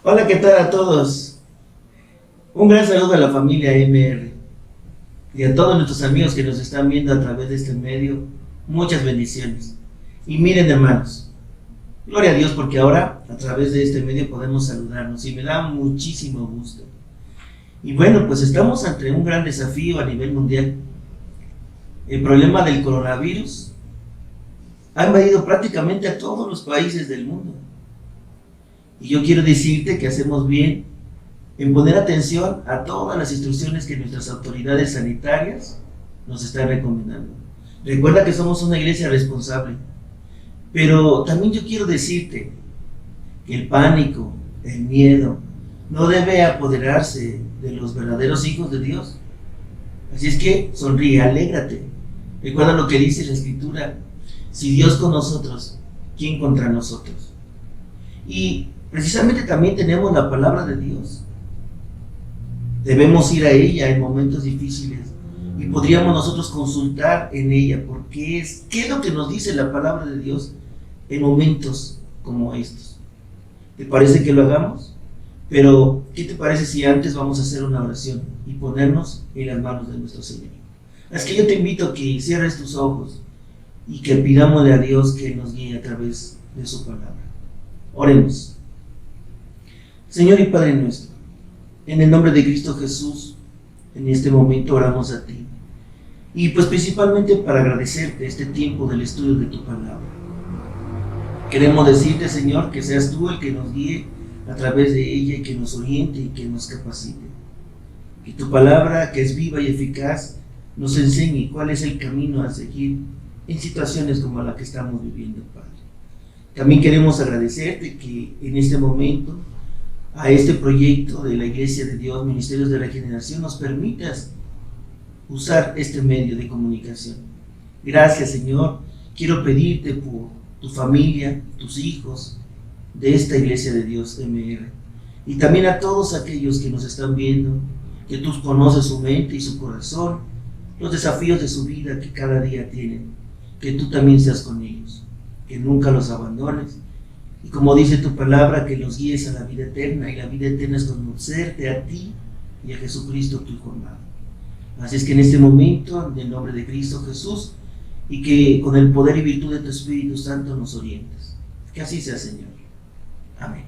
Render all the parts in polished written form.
Hola, ¿qué tal a todos? Un gran saludo a la familia MR y a todos nuestros amigos que nos están viendo a través de este medio. Muchas bendiciones. Y miren, hermanos, gloria a Dios porque ahora a través de este medio podemos saludarnos y me da muchísimo gusto. Y bueno, pues estamos ante un gran desafío a nivel mundial. El problema del coronavirus ha invadido prácticamente a todos los países del mundo. Y yo quiero decirte que hacemos bien en poner atención a todas las instrucciones que nuestras autoridades sanitarias nos están recomendando. Recuerda que somos una iglesia responsable, pero también yo quiero decirte que el pánico, el miedo, no debe apoderarse de los verdaderos hijos de Dios. Así es que sonríe, alégrate. Recuerda lo que dice la Escritura: si Dios con nosotros, ¿quién contra nosotros? Y precisamente también tenemos la palabra de Dios. Debemos ir a ella en momentos difíciles y podríamos nosotros consultar en ella qué es lo que nos dice la palabra de Dios en momentos como estos. ¿Te parece que lo hagamos? Pero, ¿qué te parece si antes vamos a hacer una oración y ponernos en las manos de nuestro Señor? Es que yo te invito a que cierres tus ojos y que pidámosle a Dios que nos guíe a través de su palabra. Oremos. Señor y Padre nuestro, en el nombre de Cristo Jesús, en este momento oramos a ti. Y pues principalmente para agradecerte este tiempo del estudio de tu palabra. Queremos decirte, Señor, que seas tú el que nos guíe a través de ella y que nos oriente y que nos capacite. Que tu palabra, que es viva y eficaz, nos enseñe cuál es el camino a seguir en situaciones como la que estamos viviendo, Padre. También queremos agradecerte que en este momento a este proyecto de la Iglesia de Dios, Ministerios de Regeneración, nos permitas usar este medio de comunicación. Gracias, Señor. Quiero pedirte por tu familia, tus hijos de esta Iglesia de Dios MR, y también a todos aquellos que nos están viendo, que tú conoces su mente y su corazón, los desafíos de su vida que cada día tienen, que tú también seas con ellos, que nunca los abandones. Y como dice tu palabra, que los guíes a la vida eterna, y la vida eterna es conocerte a ti y a Jesucristo tu Hijo amado. Así es que en este momento, en el nombre de Cristo Jesús, y que con el poder y virtud de tu Espíritu Santo nos orientes. Que así sea, Señor. Amén.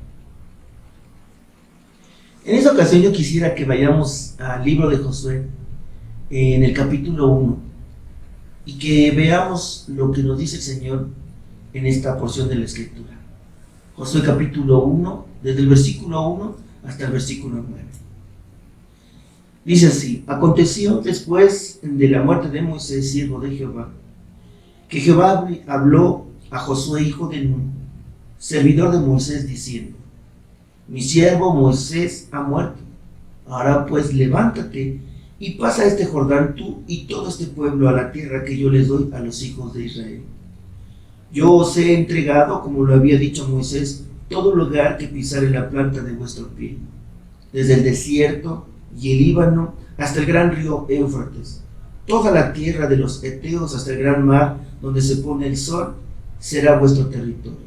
En esta ocasión yo quisiera que vayamos al libro de Josué, en el capítulo 1, y que veamos lo que nos dice el Señor en esta porción de la Escritura. Josué capítulo 1, desde el versículo 1 hasta el versículo 9. Dice así: aconteció después de la muerte de Moisés, siervo de Jehová, que Jehová habló a Josué, hijo de Nun, servidor de Moisés, diciendo: mi siervo Moisés ha muerto. Ahora pues levántate y pasa este Jordán tú y todo este pueblo a la tierra que yo les doy a los hijos de Israel. Yo os he entregado, como lo había dicho Moisés, todo lugar que pisare la planta de vuestro pie, desde el desierto y el Líbano hasta el gran río Éufrates. Toda la tierra de los heteos hasta el gran mar donde se pone el sol será vuestro territorio.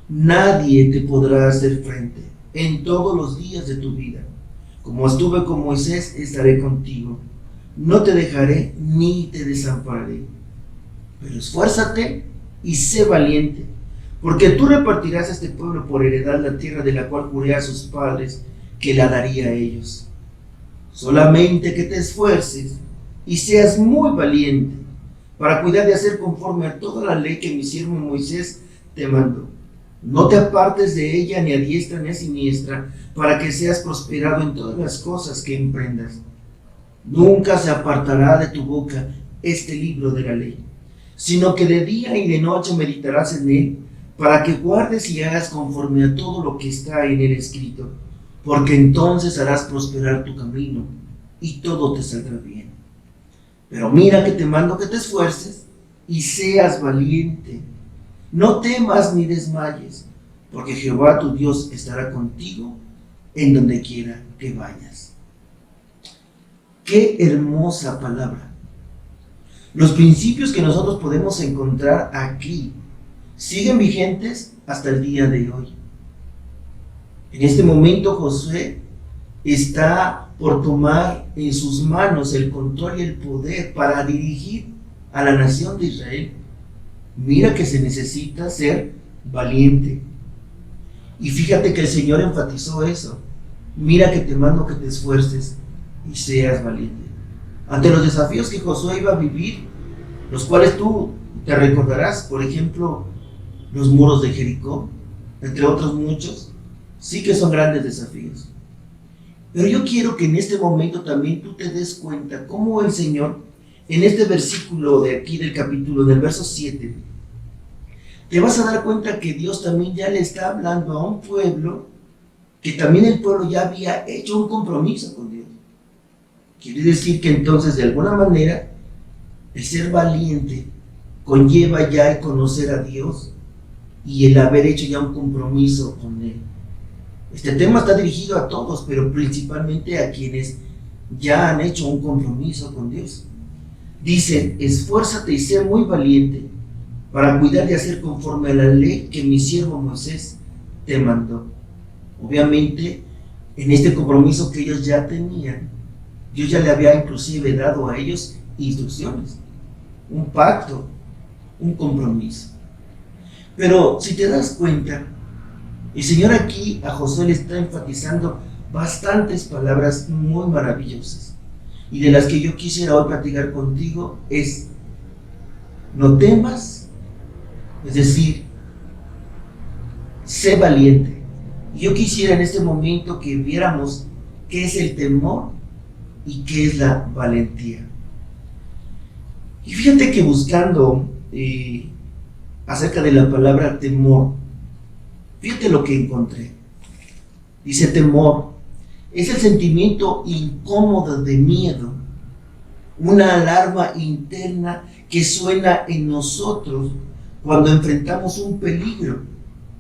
Nadie te podrá hacer frente en todos los días de tu vida. Como estuve con Moisés, estaré contigo. No te dejaré ni te desampararé. Pero esfuérzate y sé valiente, porque tú repartirás a este pueblo por heredad la tierra de la cual juré a sus padres que la daría a ellos. Solamente que te esfuerces y seas muy valiente para cuidar de hacer conforme a toda la ley que mi siervo Moisés te mandó. No te apartes de ella ni a diestra ni a siniestra, para que seas prosperado en todas las cosas que emprendas. Nunca se apartará de tu boca este libro de la ley, sino que de día y de noche meditarás en él, para que guardes y hagas conforme a todo lo que está en él escrito, porque entonces harás prosperar tu camino y todo te saldrá bien. Pero mira que te mando que te esfuerces y seas valiente. No temas ni desmayes, porque Jehová tu Dios estará contigo en donde quiera que vayas. Qué hermosa palabra. Los principios que nosotros podemos encontrar aquí siguen vigentes hasta el día de hoy. En este momento Josué está por tomar en sus manos el control y el poder para dirigir a la nación de Israel. Mira que se necesita ser valiente. Y fíjate que el Señor enfatizó eso. Mira que te mando que te esfuerces y seas valiente. Ante los desafíos que Josué iba a vivir, los cuales tú te recordarás, por ejemplo, los muros de Jericó, entre otros muchos, sí que son grandes desafíos. Pero yo quiero que en este momento también tú te des cuenta cómo el Señor, en este versículo de aquí del capítulo, del verso 7, te vas a dar cuenta que Dios también ya le está hablando a un pueblo, que también el pueblo ya había hecho un compromiso con Dios. Quiere decir que entonces, de alguna manera, el ser valiente conlleva ya el conocer a Dios y el haber hecho ya un compromiso con Él. Este tema está dirigido a todos, pero principalmente a quienes ya han hecho un compromiso con Dios. Dice: esfuérzate y sé muy valiente para cuidar de hacer conforme a la ley que mi siervo Moisés te mandó. Obviamente, en este compromiso que ellos ya tenían, Dios ya le había inclusive dado a ellos instrucciones, un pacto, un compromiso. Pero si te das cuenta, el Señor aquí a Josué le está enfatizando bastantes palabras muy maravillosas. Y de las que yo quisiera hoy platicar contigo es: no temas, es decir, sé valiente. Y yo quisiera en este momento que viéramos qué es el temor y qué es la valentía. Y fíjate que buscando acerca de la palabra temor, fíjate lo que encontré. Dice: temor es el sentimiento incómodo de miedo, una alarma interna que suena en nosotros cuando enfrentamos un peligro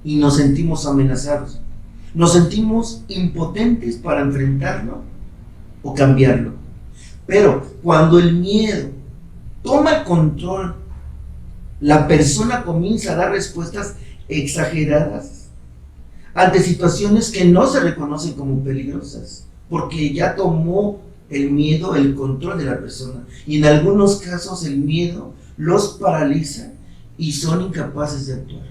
y nos sentimos amenazados. Nos sentimos impotentes para enfrentarlo o cambiarlo. Pero cuando el miedo toma el control, la persona comienza a dar respuestas exageradas ante situaciones que no se reconocen como peligrosas, porque ya tomó el miedo el control de la persona. Y en algunos casos el miedo los paraliza y son incapaces de actuar.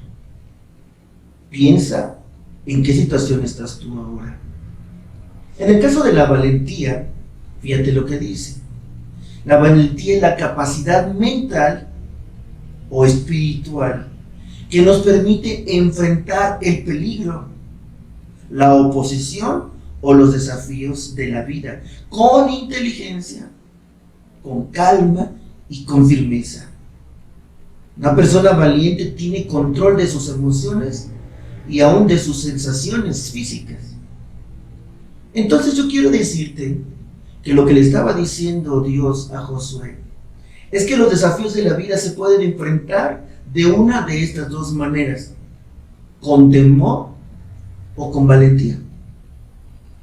Piensa en qué situación estás tú ahora. En el caso de la valentía, fíjate lo que dice. La valentía es la capacidad mental o espiritual que nos permite enfrentar el peligro, la oposición o los desafíos de la vida con inteligencia, con calma y con firmeza. Una persona valiente tiene control de sus emociones y aún de sus sensaciones físicas. Entonces yo quiero decirte que lo que le estaba diciendo Dios a Josué es que los desafíos de la vida se pueden enfrentar de una de estas dos maneras: con temor o con valentía.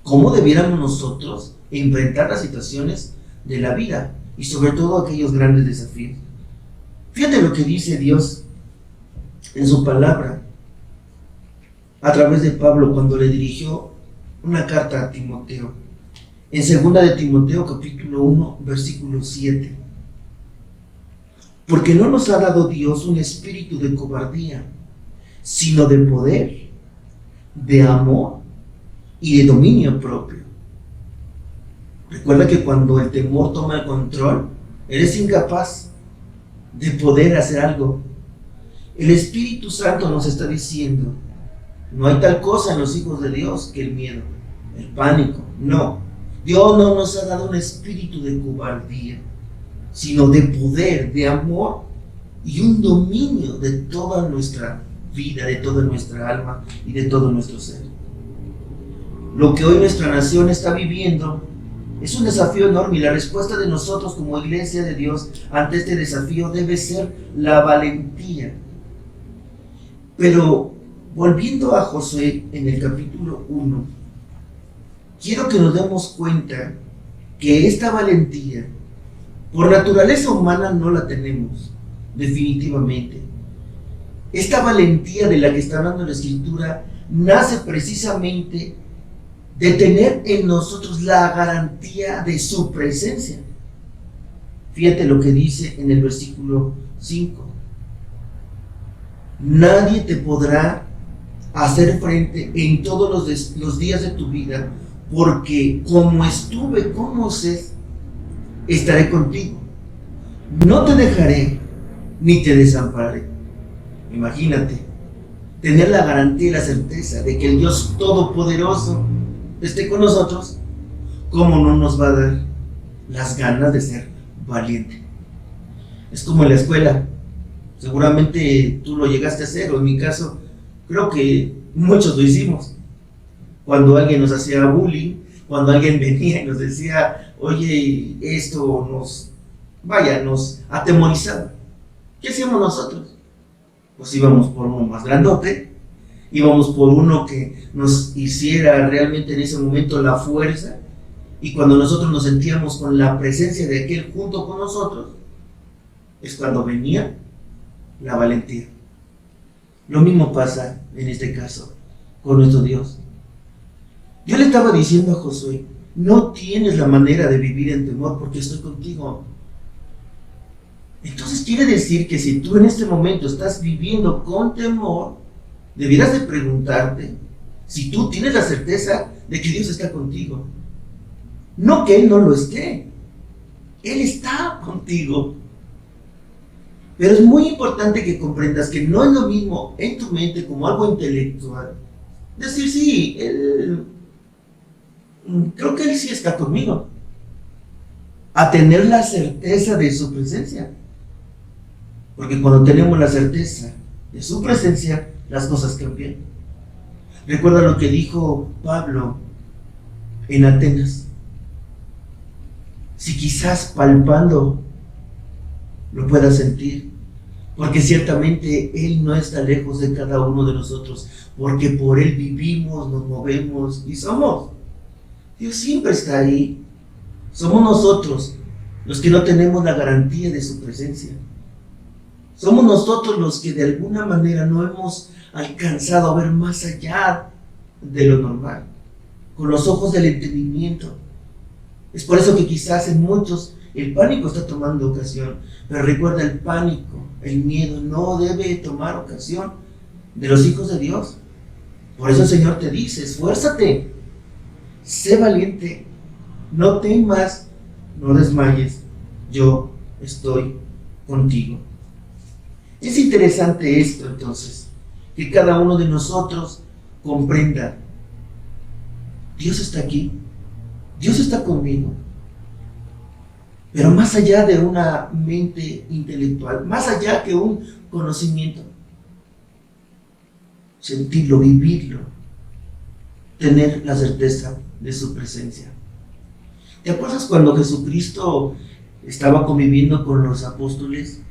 ¿Cómo debiéramos nosotros enfrentar las situaciones de la vida y sobre todo aquellos grandes desafíos? Fíjate lo que dice Dios en su palabra a través de Pablo cuando le dirigió una carta a Timoteo, en 2 de Timoteo capítulo 1 versículo 7. Porque no nos ha dado Dios un espíritu de cobardía, sino de poder, de amor y de dominio propio. Recuerda que cuando el temor toma el control, eres incapaz de poder hacer algo. El Espíritu Santo nos está diciendo: no hay tal cosa en los hijos de Dios que el miedo, el pánico. No, Dios no nos ha dado un espíritu de cobardía, sino de poder, de amor y un dominio de toda nuestra vida, de toda nuestra alma y de todo nuestro ser. Lo que hoy nuestra nación está viviendo es un desafío enorme y la respuesta de nosotros como iglesia de Dios ante este desafío debe ser la valentía. Pero volviendo a Josué en el capítulo 1, quiero que nos demos cuenta que esta valentía por naturaleza humana no la tenemos, definitivamente. Esta valentía de la que está hablando la Escritura nace precisamente de tener en nosotros la garantía de su presencia. Fíjate lo que dice en el versículo 5. Nadie te podrá hacer frente en todos los días de tu vida, porque como estuve con Moisés, estaré contigo. No te dejaré ni te desampararé. Imagínate, tener la garantía y la certeza de que el Dios Todopoderoso esté con nosotros. ¿Cómo no nos va a dar las ganas de ser valiente? Es como en la escuela. Seguramente tú lo llegaste a hacer, o en mi caso, creo que muchos lo hicimos. Cuando alguien nos hacía bullying, cuando alguien venía y nos decía, oye, esto nos atemorizaba. ¿Qué hacíamos nosotros? Pues íbamos por uno más grandote, íbamos por uno que nos hiciera realmente en ese momento la fuerza, y cuando nosotros nos sentíamos con la presencia de aquel junto con nosotros, es cuando venía la valentía. Lo mismo pasa en este caso con nuestro Dios. Yo le estaba diciendo a Josué, no tienes la manera de vivir en temor porque estoy contigo. Entonces quiere decir que si tú en este momento estás viviendo con temor, debieras de preguntarte si tú tienes la certeza de que Dios está contigo. No que Él no lo esté. Él está contigo. Pero es muy importante que comprendas que no es lo mismo en tu mente como algo intelectual decir, sí, creo que Él sí está conmigo, a tener la certeza de su presencia. Porque cuando tenemos la certeza de su presencia, las cosas cambian. Recuerda lo que dijo Pablo en Atenas. Si quizás palpando lo puedas sentir, porque ciertamente Él no está lejos de cada uno de nosotros, porque por Él vivimos, nos movemos y somos. Dios siempre está ahí. Somos nosotros los que no tenemos la garantía de su presencia. Somos nosotros los que de alguna manera no hemos alcanzado a ver más allá de lo normal, con los ojos del entendimiento. Es por eso que quizás en muchos el pánico está tomando ocasión. Pero recuerda, el pánico, el miedo no debe tomar ocasión de los hijos de Dios. Por eso el Señor te dice, esfuérzate, sé valiente, no temas, no desmayes, yo estoy contigo. Es interesante esto entonces, que cada uno de nosotros comprenda, Dios está aquí, Dios está conmigo. Pero más allá de una mente intelectual, más allá que un conocimiento, sentirlo, vivirlo, tener la certeza de su presencia. ¿Te acuerdas cuando Jesucristo estaba conviviendo con los apóstoles?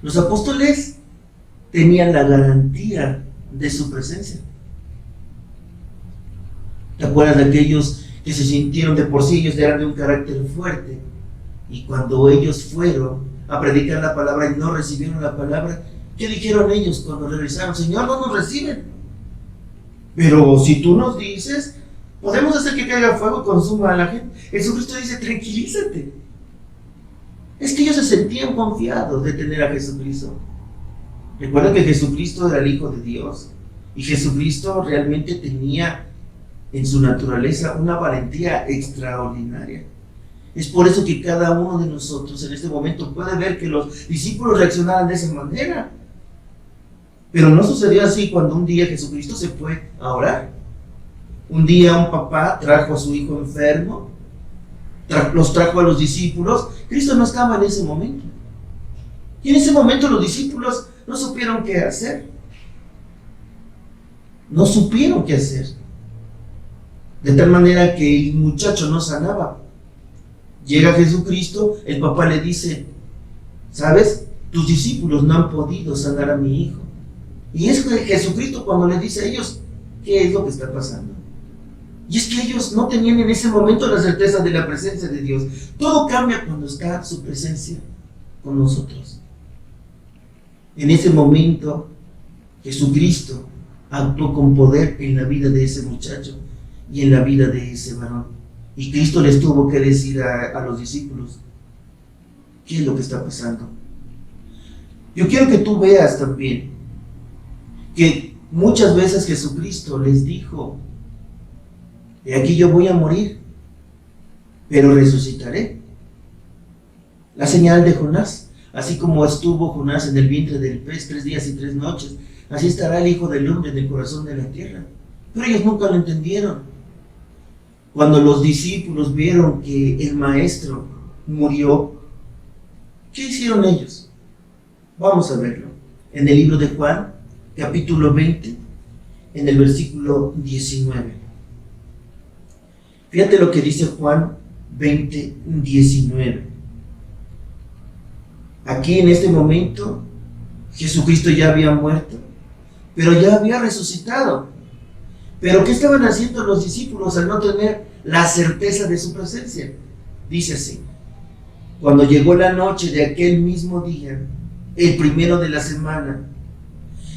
Los apóstoles tenían la garantía de su presencia. ¿Te acuerdas de aquellos que se sintieron de por sí, ellos eran de un carácter fuerte? Y cuando ellos fueron a predicar la palabra y no recibieron la palabra, ¿qué dijeron ellos cuando regresaron? Señor, no nos reciben. Pero si tú nos dices, podemos hacer que caiga fuego y consuma a la gente. Jesucristo dice, tranquilízate. Es que ellos se sentían confiados de tener a Jesucristo. Recuerda que Jesucristo era el Hijo de Dios. Y Jesucristo realmente tenía en su naturaleza una valentía extraordinaria. Es por eso que cada uno de nosotros en este momento puede ver que los discípulos reaccionaban de esa manera. Pero no sucedió así cuando un día Jesucristo se fue a orar. Un día un papá trajo a su hijo enfermo, los trajo a los discípulos. Cristo no estaba en ese momento. Y en ese momento los discípulos no supieron qué hacer. No supieron qué hacer. De tal manera que el muchacho no sanaba. Llega Jesucristo, el papá le dice, ¿sabes? Tus discípulos no han podido sanar a mi hijo. Y es que Jesucristo cuando le dice a ellos, ¿qué es lo que está pasando? Y es que ellos no tenían en ese momento la certeza de la presencia de Dios. Todo cambia cuando está su presencia con nosotros. En ese momento, Jesucristo actuó con poder en la vida de ese muchacho y en la vida de ese varón. Y Cristo les tuvo que decir a los discípulos, ¿qué es lo que está pasando? Yo quiero que tú veas también que muchas veces Jesucristo les dijo, he aquí yo voy a morir, pero resucitaré. La señal de Jonás, así como estuvo Jonás en el vientre del pez 3 días y 3 noches, así estará el Hijo del Hombre en el corazón de la tierra. Pero ellos nunca lo entendieron. Cuando los discípulos vieron que el maestro murió, ¿qué hicieron ellos? Vamos a verlo. En el libro de Juan, capítulo 20, en el versículo 19. Fíjate lo que dice Juan 20, 19. Aquí en este momento, Jesucristo ya había muerto, pero ya había resucitado. Pero ¿qué estaban haciendo los discípulos al no tener la certeza de su presencia? Dice así: cuando llegó la noche de aquel mismo día, el primero de la semana,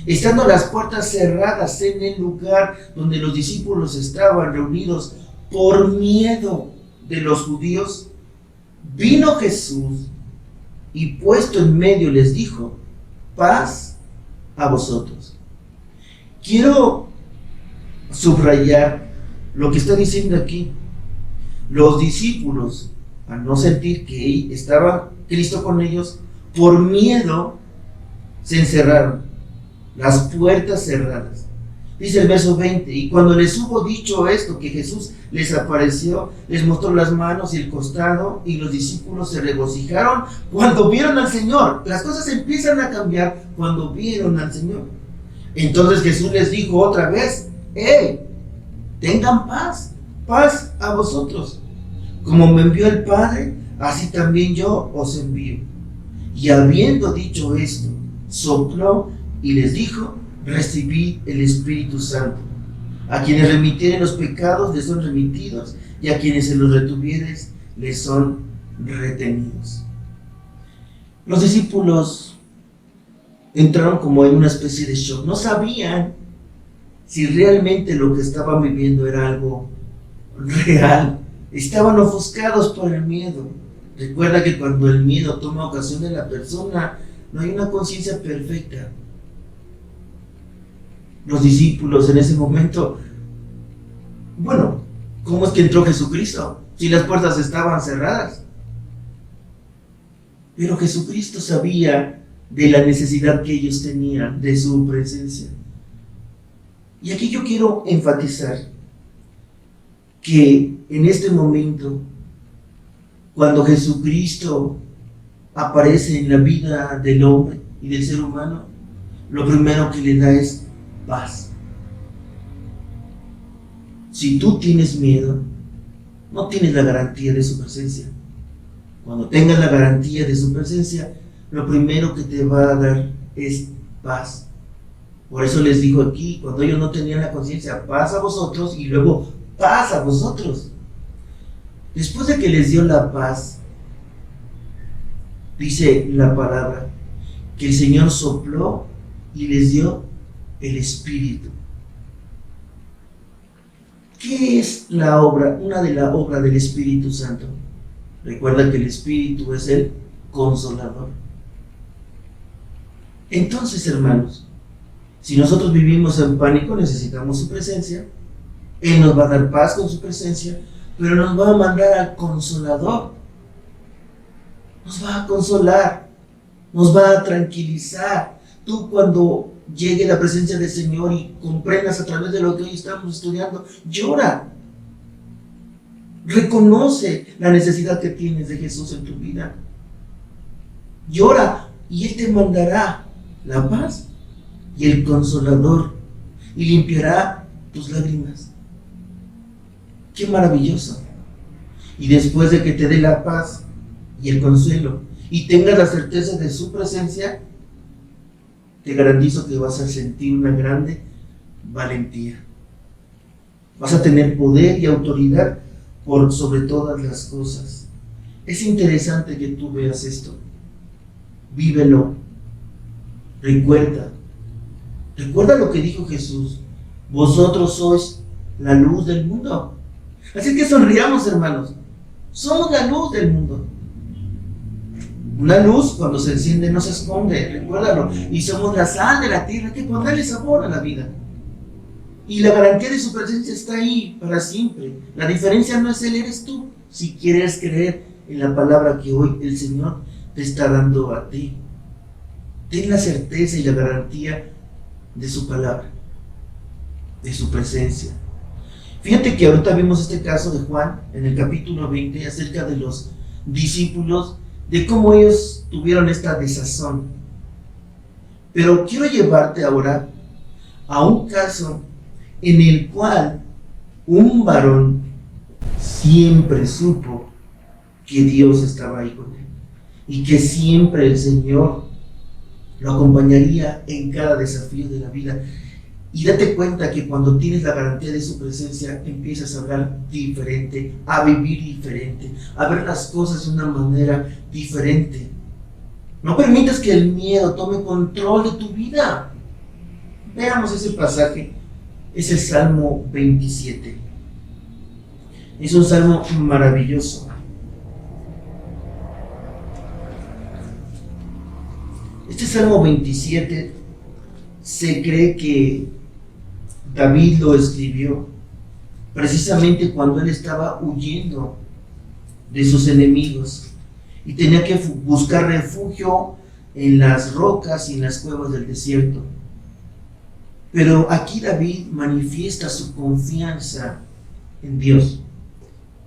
estando las puertas cerradas en el lugar donde los discípulos estaban reunidos por miedo de los judíos, vino Jesús y puesto en medio les dijo, paz a vosotros. Quiero subrayar lo que está diciendo aquí. Los discípulos, al no sentir que estaba Cristo con ellos, por miedo se encerraron, las puertas cerradas. Dice el verso 20, y cuando les hubo dicho esto, que Jesús les apareció, les mostró las manos y el costado, y los discípulos se regocijaron cuando vieron al Señor. Las cosas empiezan a cambiar cuando vieron al Señor. Entonces Jesús les dijo otra vez, tengan paz, paz a vosotros. Como me envió el Padre, así también yo os envío. Y habiendo dicho esto, sopló y les dijo, recibid el Espíritu Santo. A quienes remitieren los pecados les son remitidos, y a quienes se los retuvieres les son retenidos. Los discípulos entraron como en una especie de shock. No sabían si realmente lo que estaban viviendo era algo real. Estaban ofuscados por el miedo. Recuerda que cuando el miedo toma ocasión de la persona, no hay una conciencia perfecta. Los discípulos en ese momento, bueno, ¿cómo es que entró Jesucristo si las puertas estaban cerradas? Pero Jesucristo sabía de la necesidad que ellos tenían de su presencia. Y aquí yo quiero enfatizar que en este momento, cuando Jesucristo aparece en la vida del hombre y del ser humano, lo primero que le da es paz. Si tú tienes miedo, no tienes la garantía de su presencia. Cuando tengas la garantía de su presencia, lo primero que te va a dar es paz. Por eso les digo aquí, cuando ellos no tenían la conciencia, paz a vosotros, y luego paz a vosotros. Después de que les dio la paz, dice la palabra, que el Señor sopló y les dio el Espíritu. ¿Qué es la obra? Una de las obras del Espíritu Santo. Recuerda que el Espíritu es el Consolador. Entonces, hermanos, si nosotros vivimos en pánico, necesitamos su presencia. Él nos va a dar paz con su presencia, pero nos va a mandar al Consolador. Nos va a consolar, nos va a tranquilizar. Tú, cuando llegue la presencia del Señor y comprendas a través de lo que hoy estamos estudiando, llora. Reconoce la necesidad que tienes de Jesús en tu vida. Llora y Él te mandará la paz y el Consolador y limpiará tus lágrimas. ¡Qué maravilloso! Y después de que te dé la paz y el consuelo y tengas la certeza de su presencia, te garantizo que vas a sentir una grande valentía. Vas a tener poder y autoridad por sobre todas las cosas. Es interesante que tú veas esto. Vívelo. Recuerda lo que dijo Jesús. Vosotros sois la luz del mundo. Así que sonriamos, hermanos. Somos la luz del mundo. Una luz cuando se enciende no se esconde, recuérdalo. Y somos la sal de la tierra, hay que ponerle sabor a la vida. Y la garantía de su presencia está ahí para siempre. La diferencia no es Él, eres tú. Si quieres creer en la palabra que hoy el Señor te está dando a ti, ten la certeza y la garantía de su palabra, de su presencia. Fíjate que ahorita vimos este caso de Juan en el capítulo 20 acerca de los discípulos, de cómo ellos tuvieron esta desazón. Pero quiero llevarte ahora a un caso en el cual un varón siempre supo que Dios estaba ahí con él y que siempre el Señor lo acompañaría en cada desafío de la vida. Y date cuenta que cuando tienes la garantía de su presencia, empiezas a hablar diferente, a vivir diferente, a ver las cosas de una manera diferente. No permitas que el miedo tome control de tu vida. Veamos ese pasaje. Es el Salmo 27. Es un salmo maravilloso. Este Salmo 27 se cree que David lo escribió precisamente cuando él estaba huyendo de sus enemigos y tenía que buscar refugio en las rocas y en las cuevas del desierto. Pero aquí David manifiesta su confianza en Dios.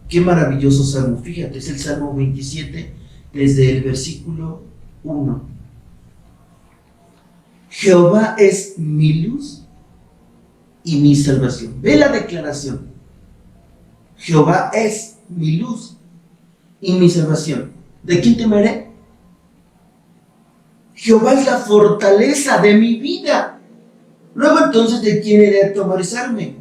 Qué maravilloso salmo. Fíjate, es el Salmo 27 desde el versículo 1. Jehová es mi luz y mi salvación. Ve la declaración. Jehová es mi luz y mi salvación. ¿De quién temeré? Jehová es la fortaleza de mi vida. Luego entonces, ¿de quién he de atemorizarme?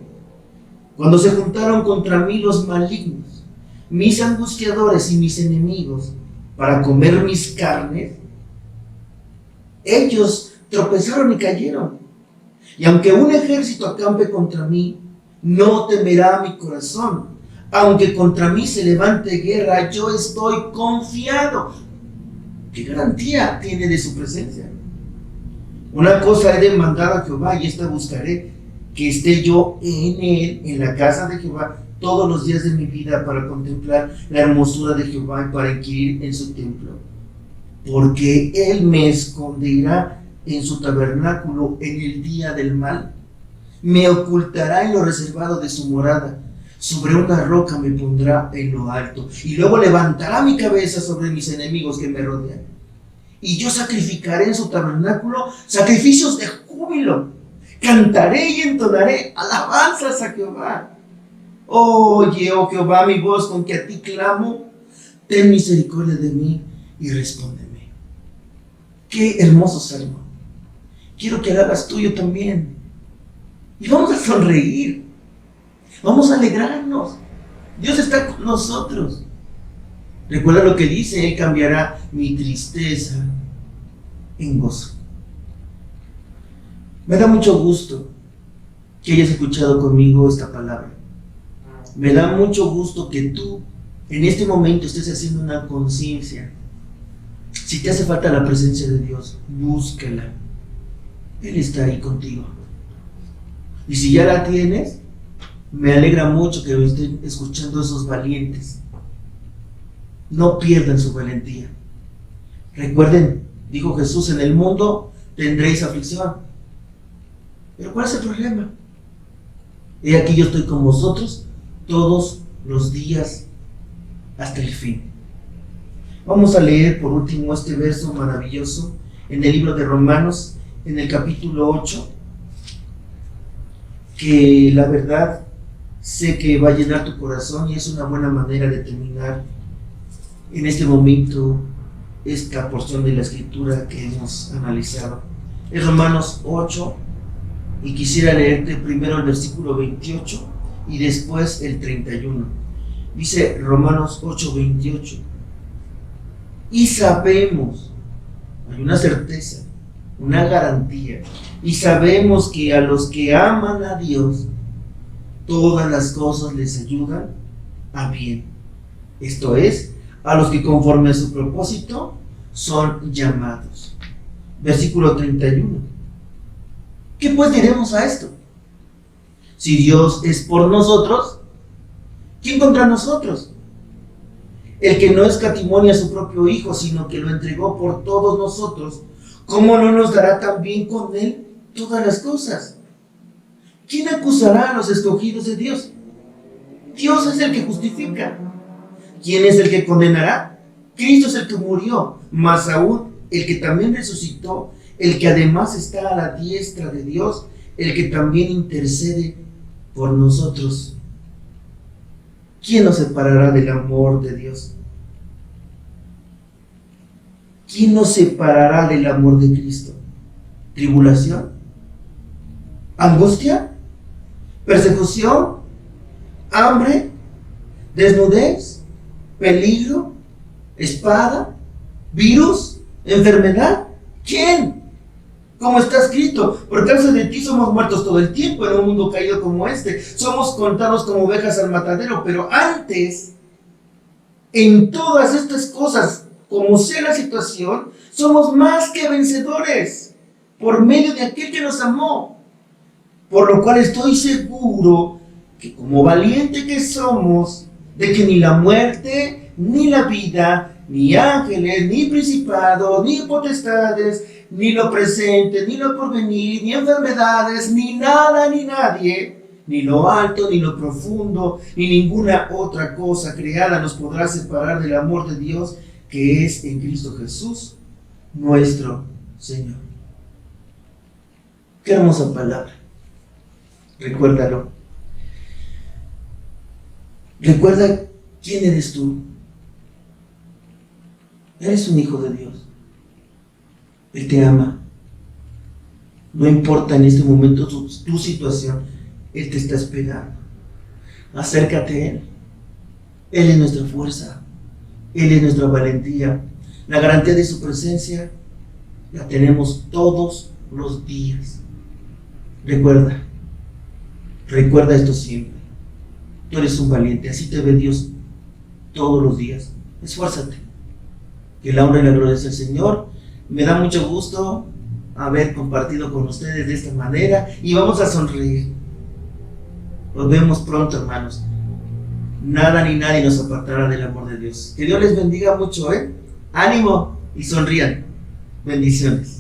Cuando se juntaron contra mí los malignos, mis angustiadores y mis enemigos, para comer mis carnes, ellos tropezaron y cayeron. Y aunque un ejército acampe contra mí, no temerá mi corazón. Aunque contra mí se levante guerra, yo estoy confiado. ¿Qué garantía tiene de su presencia? Una cosa he demandado a Jehová y esta buscaré, que esté yo en él, en la casa de Jehová, todos los días de mi vida, para contemplar la hermosura de Jehová y para inquirir en su templo. Porque él me esconderá en su tabernáculo en el día del mal. Me ocultará en lo reservado de su morada. Sobre una roca me pondrá en lo alto. Y luego levantará mi cabeza sobre mis enemigos que me rodean. Y yo sacrificaré en su tabernáculo sacrificios de júbilo. Cantaré y entonaré alabanzas a Jehová. Oye, oh Jehová, mi voz con que a ti clamo, ten misericordia de mí y respóndeme. Qué hermoso salmo. Quiero que lo hagas tuyo también. Y vamos a sonreír. Vamos a alegrarnos. Dios está con nosotros. Recuerda lo que dice: Él cambiará mi tristeza en gozo. Me da mucho gusto que hayas escuchado conmigo esta palabra. Me da mucho gusto que tú en este momento estés haciendo una conciencia. Si te hace falta la presencia de Dios, búscala. Él está ahí contigo. Y si ya la tienes, me alegra mucho que estén escuchando esos valientes. No pierdan su valentía. Recuerden, dijo Jesús: en el mundo tendréis aflicción. Pero ¿cuál es el problema? He aquí, yo estoy con vosotros todos los días hasta el fin. Vamos a leer por último este verso maravilloso en el libro de Romanos, en el capítulo 8, que la verdad sé que va a llenar tu corazón y es una buena manera de terminar en este momento esta porción de la escritura que hemos analizado. Es Romanos 8, y quisiera leerte primero el versículo 28 y después el 31. Dice Romanos 8, 28: y sabemos, hay una certeza, una garantía. Y sabemos que a los que aman a Dios, todas las cosas les ayudan a bien. Esto es, a los que conforme a su propósito son llamados. Versículo 31. ¿Qué pues diremos a esto? Si Dios es por nosotros, ¿quién contra nosotros? El que no escatimó a su propio Hijo, sino que lo entregó por todos nosotros, ¿cómo no nos dará también con Él todas las cosas? ¿Quién acusará a los escogidos de Dios? Dios es el que justifica. ¿Quién es el que condenará? Cristo es el que murió, más aún el que también resucitó, el que además está a la diestra de Dios, el que también intercede por nosotros. ¿Quién nos separará del amor de Dios? ¿Quién nos separará del amor de Cristo? ¿Tribulación? ¿Angustia? ¿Persecución? ¿Hambre? ¿Desnudez? ¿Peligro? ¿Espada? ¿Virus? ¿Enfermedad? ¿Quién? Como está escrito, por causa de ti somos muertos todo el tiempo en un mundo caído como este. Somos contados como ovejas al matadero, pero antes, en todas estas cosas, como sea la situación, somos más que vencedores por medio de aquel que nos amó. Por lo cual estoy seguro que como valiente que somos, de que ni la muerte, ni la vida, ni ángeles, ni principados, ni potestades, ni lo presente, ni lo porvenir, ni enfermedades, ni nada, ni nadie, ni lo alto, ni lo profundo, ni ninguna otra cosa creada nos podrá separar del amor de Dios que es en Cristo Jesús, nuestro Señor. Qué hermosa palabra. Recuérdalo. Recuerda quién eres tú. Eres un hijo de Dios. Él te ama. No importa en este momento tu situación, Él te está esperando. Acércate a Él. Él es nuestra fuerza. Él es nuestra valentía. La garantía de su presencia la tenemos todos los días. Recuerda esto siempre. Tú eres un valiente, así te ve Dios todos los días. Esfuérzate. Que la honra y la gloria es el Señor. Me da mucho gusto haber compartido con ustedes de esta manera y vamos a sonreír. Nos vemos pronto, hermanos. Nada ni nadie nos apartará del amor de Dios. Que Dios les bendiga mucho, Ánimo y sonrían. Bendiciones.